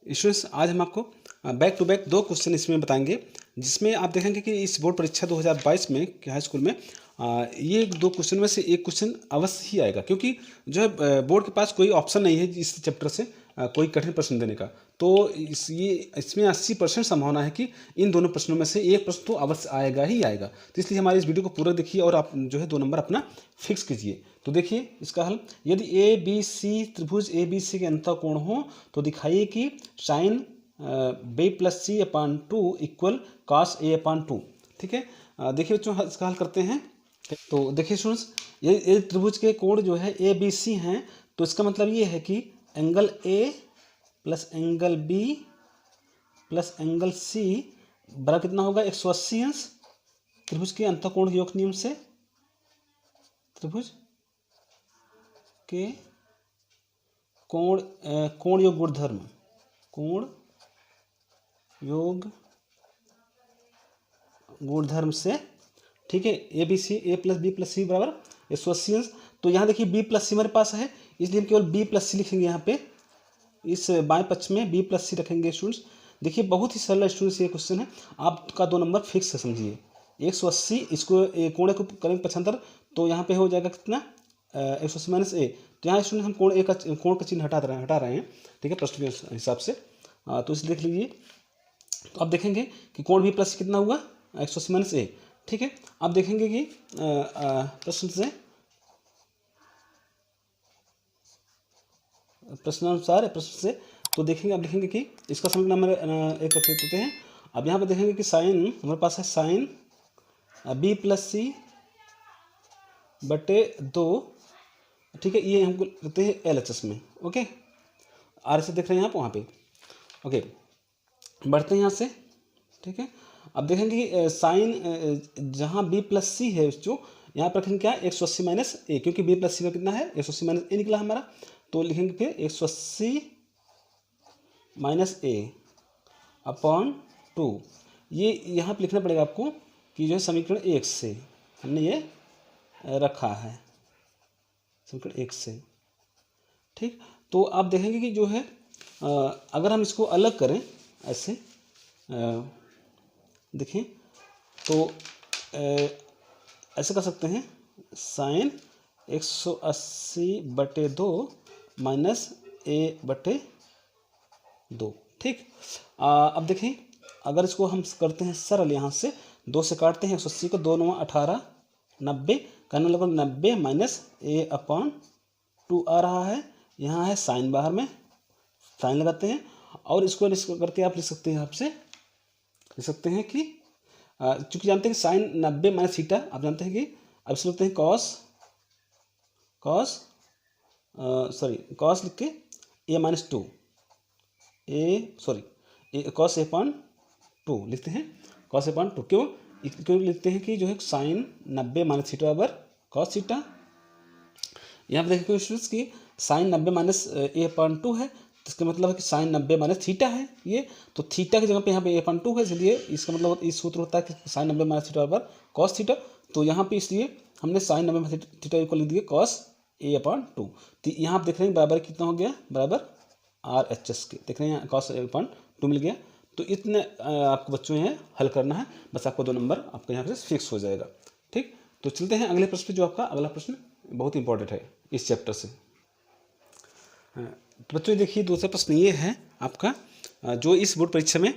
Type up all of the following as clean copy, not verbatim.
Students आज हम आपको बैक टू बैक 2 क्वेश्चन इसमें बताएंगे, जिसमें आप देखेंगे कि इस बोर्ड परीक्षा 2022 में कि हाई स्कूल में ये 2 क्वेश्चन में से एक क्वेश्चन अवश्य ही आएगा, क्योंकि जो है बोर्ड के पास कोई ऑप्शन नहीं है इस चैप्टर से कोई कठिन प्रश्न देने का। तो इसमें 80% संभावना है कि इन दोनों प्रश्नों में से एक प्रश्न तो अवश्य आएगा ही आएगा। तो इसलिए हमारे इस वीडियो को पूरा देखिए और आप जो है 2 नंबर अपना फिक्स कीजिए। तो देखिए इसका हल, यदि ए बी सी त्रिभुज ए बी सी के अंतः कोण हो तो दिखाइए कि sine B plus C upon 2 equal cos A अपान 2। ठीक है, देखिए बच्चों इसका हल करते हैं। तो देखिए स्टूडेंट्स, ये त्रिभुज के कोण जो है ए बी सी हैं, तो इसका मतलब ये है कि angle A plus angle B plus angle C बराबर कितना होगा 180 अंश। त्रिभुज के अंतःकोण योग नियम से त्रिभुज के कोण योग गुणधर्म, कोण योग गुणधर्म से, ठीक है, A B C A plus B plus C बराबर 180 अंश। तो यहाँ देखिए बी प्लस सी हमारे पास है, इसलिए हम केवल बी प्लस सी लिखेंगे। यहाँ पे इस बाएं पक्ष में बी प्लस सी रखेंगे। स्टूडेंट्स देखिए बहुत ही सरल स्टूडेंट्स ये क्वेश्चन है, आपका 2 नंबर फिक्स है समझिए। 180 इसको कोण को करेंगे 75, तो यहाँ पे हो जाएगा कितना 180 माइनस ए। तो यहाँ स्टूडेंट हम कोण का चिन्ह हटा रहे हैं, ठीक है, प्रश्न के हिसाब से। तो इसे देख लीजिए। तो आप देखेंगे कि कोण भी प्लस कितना हुआ 180 माइनस ए। ठीक है, आप देखेंगे कि प्रश्नानुसार प्रश्न से तो देखेंगे, आप देखेंगे कि इसका समीकरण नंबर एक रख देते हैं। अब यहाँ पे देखेंगे कि साइन हमारे पास है साइन बी प्लस सी बटे 2, ठीक है, ये हमको लेते हैं एल एच एस में। ओके, आर से देख रहे हैं आप वहाँ पे। ओके, बढ़ते हैं यहाँ से। ठीक है, अब देखेंगे कि साइन जहाँ बी प्लस सी है जो यहाँ पर रखेंगे क्या 180 माइनस ए, क्योंकि बी प्लस सी का कितना है 180 माइनस ए निकला हमारा। तो लिखेंगे फिर 180 माइनस ए अपॉन 2। ये यहाँ पर लिखना पड़ेगा आपको कि जो है समीकरण 1 से हमने ये रखा है, समीकरण 1 से। ठीक, तो आप देखेंगे कि जो है अगर हम इसको अलग करें ऐसे देखें तो ऐसे कर सकते हैं, साइन 180 बटे 2 माइनस ए बटे 2। ठीक, अब देखें अगर इसको हम करते हैं सरल, यहाँ से 2 से काटते हैं 180 को, 2 9 18 90 करने लगभग 90 माइनस ए अपॉन 2 आ रहा है। यहाँ है साइन, बाहर में साइन लगाते हैं और इसको करके आप लिख सकते हैं, आपसे लिख सकते हैं कि चूंकि जानते हैं कि साइन 90 माइनस थीटा, आप जानते हैं कि अब इसको लिखते हैं कॉस लिख के ए माइनस 2 कॉस ए अपॉन 2 लिखते हैं, कॉस ए अपॉन 2। क्यों लिखते हैं कि जो है साइन 90 माइनस थीटा बराबर कॉस थीटा। यहाँ पर देखेंगे स्टूडेंट्स की साइन 90 माइनस ए अपॉन 2 है, तो इसका मतलब है कि साइन 90 माइनस थीटा है ये, तो थीटा की जगह पे यहाँ पे ए अपॉन 2 है, इसलिए इसका मतलब इस सूत्र होता है कि साइन 90 माइनस थीटा बराबर कॉस थीटा। तो यहाँ पे इसलिए हमने साइन 90 माइनस थीटा इक्वल लिख दिया कॉस ए अपॉन 2। तो यहाँ आप देख रहे हैं बराबर कितना हो गया, बराबर आर एच एस के, देख रहे हैं कॉस ए अपॉन 2 मिल गया। तो इतने आपको बच्चों यहाँ हल करना है, बस आपको 2 नंबर आपको यहाँ से फिक्स हो जाएगा। ठीक, तो चलते हैं अगले प्रश्न पे, जो आपका अगला प्रश्न बहुत इंपॉर्टेंट है इस चैप्टर से। तो बच्चों देखिए दूसरा प्रश्न ये है आपका, जो इस बोर्ड परीक्षा में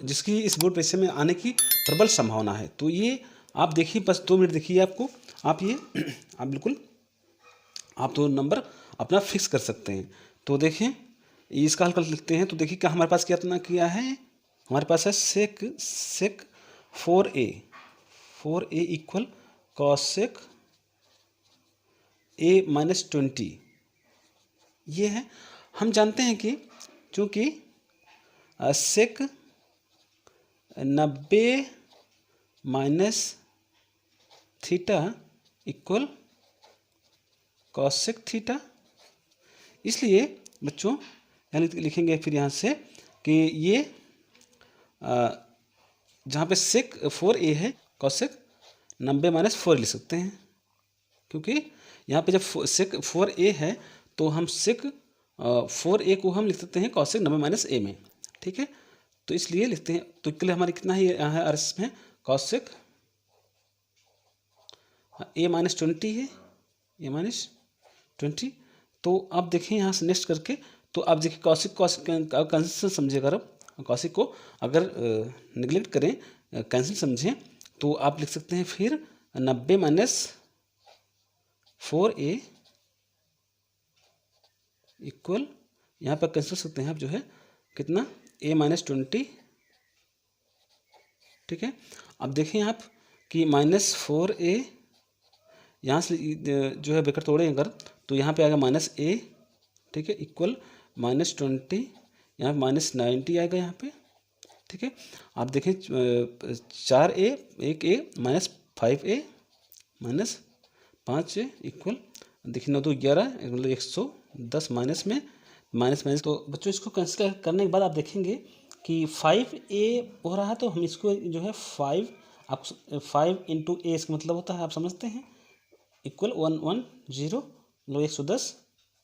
जिसकी इस बोर्ड परीक्षा में आने की प्रबल संभावना है। तो ये आप देखिए, बस 2 मिनट देखिए आपको, आप ये आप बिल्कुल आप 2 नंबर अपना फिक्स कर सकते हैं। तो देखें इसका हल कर लिखते हैं। तो देखिए क्या हमारे पास किया है, हमारे पास है सेक 4a इक्वल कॉसेक ए माइनस 20। ये है, हम जानते हैं कि चूँकि सेक 90 minus theta equal cosec theta, इसलिए बच्चों यानी लिखेंगे फिर यहाँ से कि ये जहाँ पे सेक 4a है कॉसेक 90 माइनस 4 लिख सकते हैं, क्योंकि यहाँ पे जब सेक 4a है तो हम सेक 4a को हम लिख सकते हैं कॉसेक 90 माइनस ए में, ठीक है। तो इसलिए लिखते हैं, तो इसके लिए हमारे कितना है यहाँ है आर में कॉसेक a माइनस 20 है, a माइनस 20। तो आप देखें यहाँ से नेक्स्ट करके, तो आप देखिए कॉसिक कैंसिल समझिए, अगर आप कॉसिक को अगर निगलेक्ट करें, कैंसिल समझें, तो आप लिख सकते हैं फिर 90 माइनस 4a इक्वल, यहाँ पर कैंसिल सकते हैं आप जो है कितना a माइनस 20, ठीक है। अब देखें आप कि माइनस 4a यहाँ से जो है ब्रैकेट तोड़ें अगर, तो यहाँ पे आएगा माइनस a, ठीक है, इक्वल माइनस 20, यहाँ पे माइनस 90 आएगा यहाँ पे, ठीक है। आप देखें 4a 1a minus 5a minus 5a equal, देखिए 9 2 11 मतलब 110 माइनस में माइनस माइनस। तो बच्चों इसको कैंसिल करने के बाद आप देखेंगे कि 5a हो रहा है, तो हम इसको जो है 5 इंटू ए इसका मतलब होता है, आप समझते हैं, इक्वल 110 लो 110।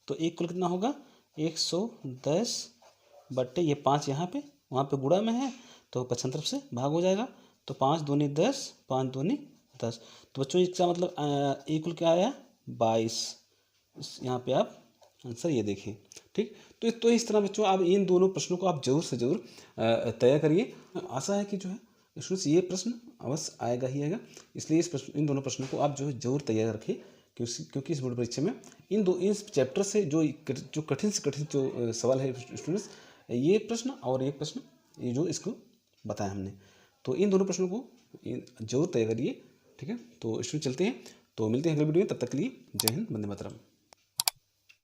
तो ए इक्वल कितना होगा 110 बट्टे ये 5 यहाँ पे, वहाँ पे गुणा में है तो 75 से भाग हो जाएगा, तो 5 दूनी 10 5 दूनी 10। तो बच्चों इसका मतलब ए इक्वल क्या आया 22। यहाँ पे आप आंसर ये देखिए, ठीक। तो इस तरह बच्चों आप इन दोनों प्रश्नों को आप जरूर से जरूर तैयार करिए। आशा है कि जो है स्टूडेंट्स ये प्रश्न अवश्य आएगा ही आएगा, इसलिए इन दोनों प्रश्नों को आप जो है जरूर तैयार रखें, क्योंकि इस बोर्ड परीक्षा में इन चैप्टर से जो कठिन से कठिन जो सवाल है स्टूडेंट्स, ये प्रश्न और ये प्रश्न ये जो इसको बताया हमने, तो इन दोनों प्रश्नों को जरूर तैयार करिए, ठीक है। तो स्टूडेंट चलते हैं, तो मिलते हैं अगले वीडियो में, तब तक के लिए जय हिंद, वंदे मातरम।